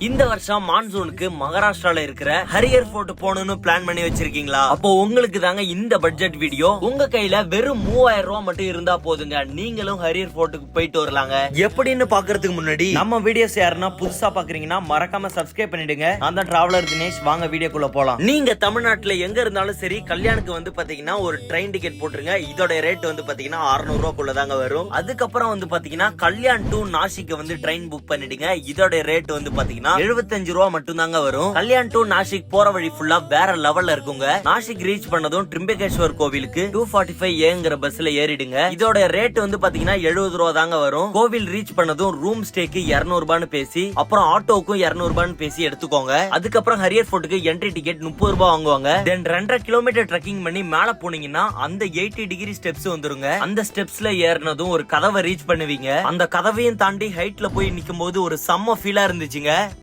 இந்த வருஷம் மான்சூனுக்கு மகாராஷ்டிரால இருக்கிற ஹரியர் ஃபோர்ட் போகணும்னு பிளான் பண்ணி வச்சிருக்கீங்களா? அப்போ உங்களுக்கு தாங்க இந்த பட்ஜெட் வீடியோ. உங்க கையில வெறும் 3000 ரூபாய் மட்டும் இருந்தா போதுங்க, நீங்களும் ஹரியர் ஃபோர்ட்டுக்கு போயிட்டு வரலாங்க. எப்படின்னு பாக்குறதுக்கு முன்னாடி நம்ம வீடியோஸ் யாருன்னா புதுசா பாக்குறீங்கன்னா மறக்காம சப்ஸ்கிரைப் பண்ணிடுங்க. நான் தான் டிராவலர் தினேஷ். வாங்க வீடியோக்குள்ள போலாம். நீங்க தமிழ்நாட்டுல எங்க இருந்தாலும் சரி, கல்யாணுக்கு வந்து பாத்தீங்கன்னா ஒரு ட்ரெயின் டிக்கெட் போட்டுருங்க. இதோட ரேட் வந்து பாத்தீங்கன்னா 600 ரூபாய்க்குள்ள தாங்க வரும். அதுக்கப்புறம் வந்து பாத்தீங்கன்னா கல்யாண் டு நாசிக் வந்து ட்ரெயின் புக் பண்ணிடுங்க. இதோட ரேட் வந்து பாத்தீங்கன்னா 75 ரூபாய் மட்டும் தாங்க வரும். கல்யாண் டு நாசிக் போற வழி ஃபுல்லா வேற லெவல்ல இருக்குங்க. நாசிக் ரீச் பண்ணதும் ட்ரிம்பகேஸ்வர் கோவிலுக்கு 245 பஸ்ல ஏறிடுங்க. இதோட ரேட் வந்து பாத்தீங்கன்னா 70 ரூபாய் தாங்க வரும். கோவில் ரீச் பண்ணதும் ரூம் ஸ்டேக்கு 200 ரூபான்னு பேசி, அப்புறம் ஆட்டோக்கும் 200 ரூபான்னு பேசி எடுத்துக்கோங்க. அதுக்கப்புறம் ஹரியர் ஃபோர்ட்டுக்கு என்ட்ரி டிக்கெட் 30 ரூபாய் வாங்குவாங்க. தென் 2.5 கிலோமீட்டர் ட்ரெக்கிங் பண்ணி மேல போனீங்கன்னா அந்த 80 டிகிரி ஸ்டெப்ஸ் வந்துருங்க. அந்த ஸ்டெப்ஸ்ல ஏறினதும் ஒரு கதவை ரீச் பண்ணுவீங்க. அந்த கதவையும் தாண்டி ஹைட்ல போய் நிக்கும் போது ஒரு செம்ம ஃபீலா இருந்துச்சுங்க.